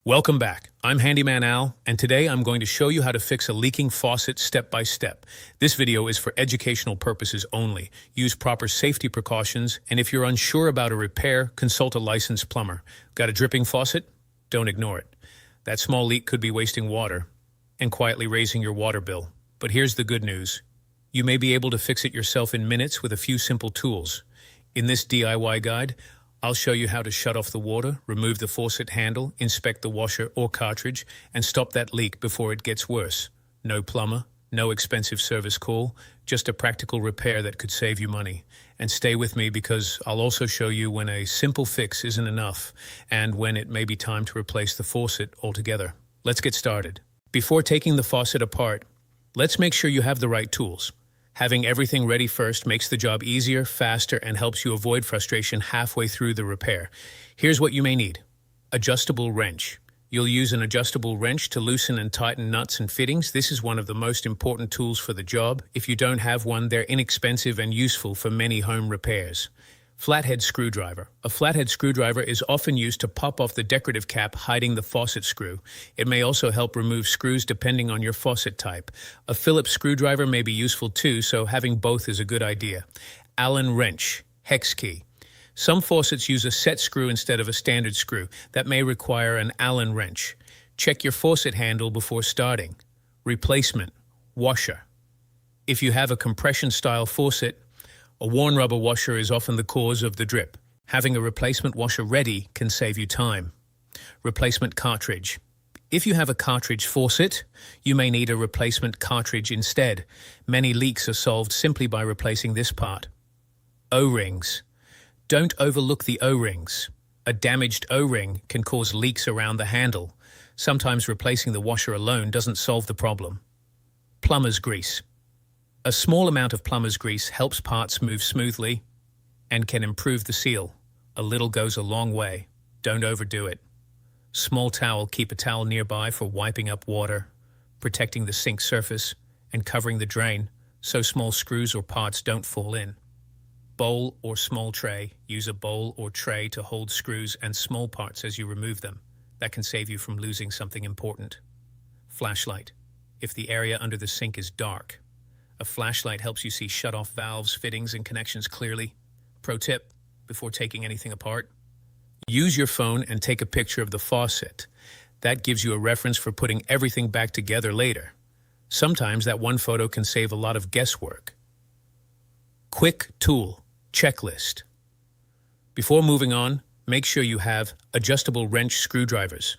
Welcome back. I'm Handyman Al, and today I'm going to show you how to fix a leaking faucet step by step. This video is for educational purposes only. Use proper safety precautions, and if you're unsure about a repair, consult a licensed plumber. Got a dripping faucet? Don't ignore it. That small leak could be wasting water and quietly raising your water bill. But here's the good news. You may be able to fix it yourself in minutes with a few simple tools. In this DIY guide, I'll show you how to shut off the water, remove the faucet handle, inspect the washer or cartridge, and stop that leak before it gets worse. No plumber, no expensive service call, just a practical repair that could save you money. And stay with me because I'll also show you when a simple fix isn't enough and when it may be time to replace the faucet altogether. Let's get started. Before taking the faucet apart, let's make sure you have the right tools. Having everything ready first makes the job easier, faster, and helps you avoid frustration halfway through the repair. Here's what you may need. Adjustable wrench. You'll use an adjustable wrench to loosen and tighten nuts and fittings. This is one of the most important tools for the job. If you don't have one, they're inexpensive and useful for many home repairs. Flathead screwdriver. A flathead screwdriver is often used to pop off the decorative cap hiding the faucet screw. It may also help remove screws depending on your faucet type. A Phillips screwdriver may be useful too, so having both is a good idea. Allen wrench. Hex key. Some faucets use a set screw instead of a standard screw. That may require an Allen wrench. Check your faucet handle before starting. Replacement. Washer. If you have a compression-style faucet, a worn rubber washer is often the cause of the drip. Having a replacement washer ready can save you time. Replacement cartridge. If you have a cartridge faucet, you may need a replacement cartridge instead. Many leaks are solved simply by replacing this part. O-rings. Don't overlook the O-rings. A damaged O-ring can cause leaks around the handle. Sometimes replacing the washer alone doesn't solve the problem. Plumber's grease. A small amount of plumber's grease helps parts move smoothly and can improve the seal. A little goes a long way. Don't overdo it. Small towel. Keep a towel nearby for wiping up water, protecting the sink surface, and covering the drain so small screws or parts don't fall in. Bowl or small tray. Use a bowl or tray to hold screws and small parts as you remove them. That can save you from losing something important. Flashlight. If the area under the sink is dark, a flashlight helps you see shut-off valves, fittings, and connections clearly. Pro tip, before taking anything apart, use your phone and take a picture of the faucet. That gives you a reference for putting everything back together later. Sometimes that one photo can save a lot of guesswork. Quick tool checklist. Before moving on, make sure you have adjustable wrench screwdrivers,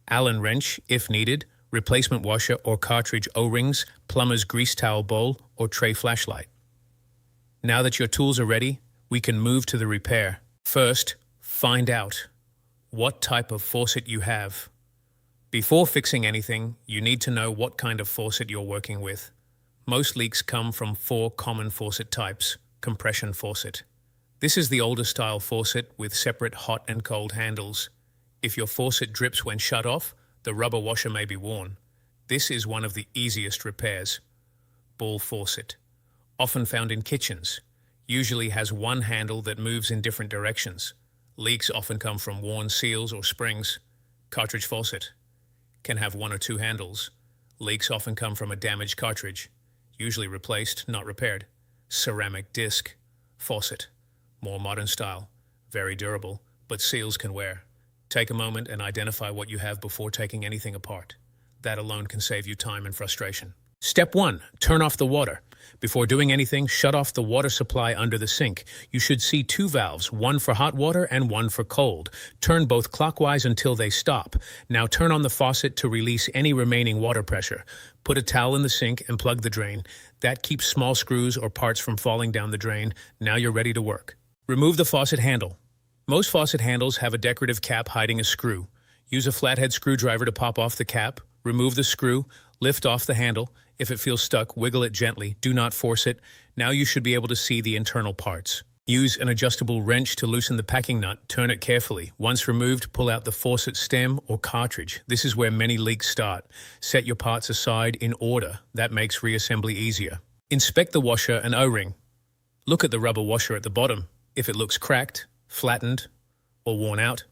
Allen wrench if needed, replacement washer or cartridge O-rings, plumber's grease towel bowl, or tray flashlight. Now that your tools are ready, we can move to the repair. First, find out what type of faucet you have. Before fixing anything, you need to know what kind of faucet you're working with. Most leaks come from 4 common faucet types. Compression faucet. This is the older style faucet with separate hot and cold handles. If your faucet drips when shut off, the rubber washer may be worn. This is one of the easiest repairs. Ball faucet. Often found in kitchens. Usually has one handle that moves in different directions. Leaks often come from worn seals or springs. Cartridge faucet. Can have 1 or 2 handles. Leaks often come from a damaged cartridge. Usually replaced, not repaired. Ceramic disc faucet. More modern style. Very durable, but seals can wear. Take a moment and identify what you have before taking anything apart. That alone can save you time and frustration. Step 1. Turn off the water. Before doing anything, shut off the water supply under the sink. You should see 2 valves, one for hot water and one for cold. Turn both clockwise until they stop. Now turn on the faucet to release any remaining water pressure. Put a towel in the sink and plug the drain. That keeps small screws or parts from falling down the drain. Now you're ready to work. Remove the faucet handle. Most faucet handles have a decorative cap hiding a screw. Use a flathead screwdriver to pop off the cap. Remove the screw. Lift off the handle. If it feels stuck, wiggle it gently. Do not force it. Now you should be able to see the internal parts. Use an adjustable wrench to loosen the packing nut. Turn it carefully. Once removed, pull out the faucet stem or cartridge. This is where many leaks start. Set your parts aside in order. That makes reassembly easier. Inspect the washer and O-ring. Look at the rubber washer at the bottom. If it looks cracked, flattened, or worn out,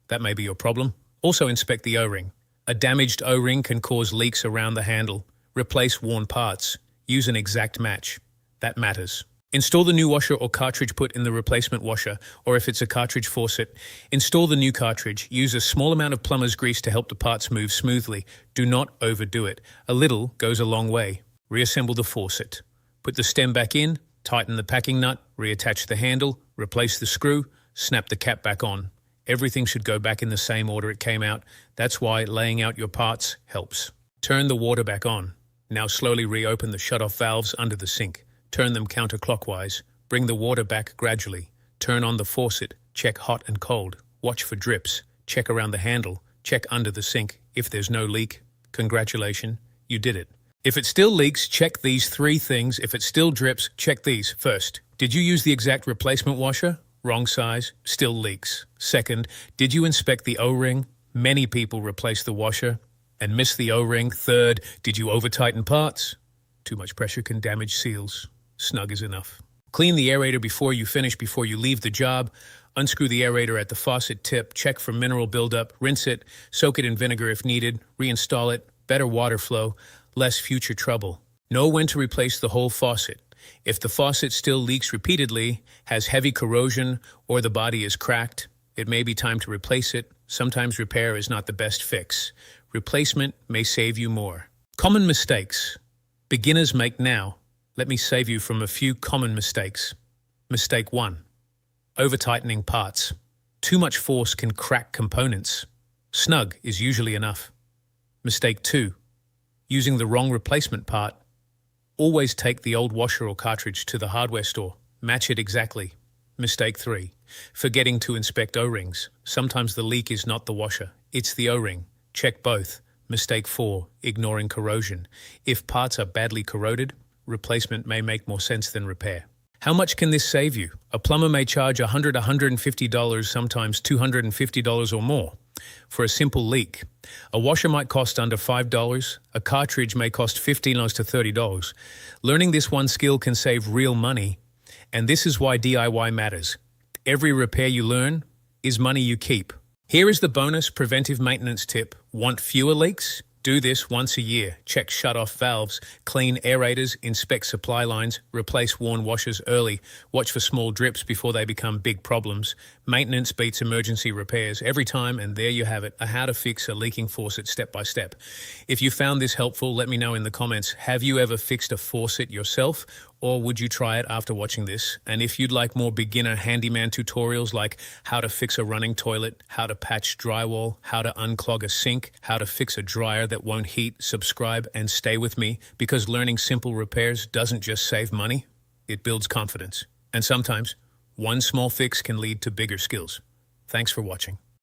that may be your problem. Also inspect the O-ring. A damaged O-ring can cause leaks around the handle. Replace worn parts. Use an exact match. That matters. Install the new washer or cartridge put in the replacement washer, or if it's a cartridge faucet, install the new cartridge. Use a small amount of plumber's grease to help the parts move smoothly. Do not overdo it. A little goes a long way. Reassemble the faucet. Put the stem back in, tighten the packing nut, reattach the handle, replace the screw, snap the cap back on. Everything should go back in the same order it came out. That's why laying out your parts helps. Turn the water back on. Now slowly reopen the shut-off valves under the sink. Turn them counterclockwise. Bring the water back gradually. Turn on the faucet. Check hot and cold. Watch for drips. Check around the handle. Check under the sink. If there's no leak, congratulations, you did it. If it still leaks, check these 3 things. If it still drips, check these. First, did you use the exact replacement washer? Wrong size, still leaks. Second, did you inspect the O-ring? Many people replace the washer and miss the O-ring. Third, did you over-tighten parts? Too much pressure can damage seals. Snug is enough. Clean the aerator before you finish, before you leave the job. Unscrew the aerator at the faucet tip. Check for mineral buildup. Rinse it. Soak it in vinegar if needed. Reinstall it. Better water flow. Less future trouble. Know when to replace the whole faucet. If the faucet still leaks repeatedly, has heavy corrosion, or the body is cracked, it may be time to replace it. Sometimes repair is not the best fix. Replacement may save you more. Common mistakes beginners make now. Let me save you from a few common mistakes. Mistake 1. Over-tightening parts. Too much force can crack components. Snug is usually enough. Mistake 2. Using the wrong replacement part. Always take the old washer or cartridge to the hardware store. Match it exactly. Mistake 3. Forgetting to inspect O-rings. Sometimes the leak is not the washer, it's the O-ring. Check both. Mistake 4. Ignoring corrosion. If parts are badly corroded, replacement may make more sense than repair. How much can this save you? A plumber may charge $100, $150, sometimes $250 or more for a simple leak. A washer might cost under $5. A cartridge may cost $15 to $30. Learning this one skill can save real money, and this is why DIY matters. Every repair you learn is money you keep. Here is the bonus preventive maintenance tip. Want fewer leaks? Do this once a year. Check shut-off valves, clean aerators, inspect supply lines, replace worn washers early, watch for small drips before they become big problems. Maintenance beats emergency repairs every time, and there you have it, a how to fix a leaking faucet step by step. If you found this helpful, let me know in the comments. Have you ever fixed a faucet yourself, or would you try it after watching this? And if you'd like more beginner handyman tutorials like how to fix a running toilet, how to patch drywall, how to unclog a sink, how to fix a dryer that won't heat, subscribe and stay with me, because learning simple repairs doesn't just save money, it builds confidence. And sometimes, one small fix can lead to bigger skills. Thanks for watching.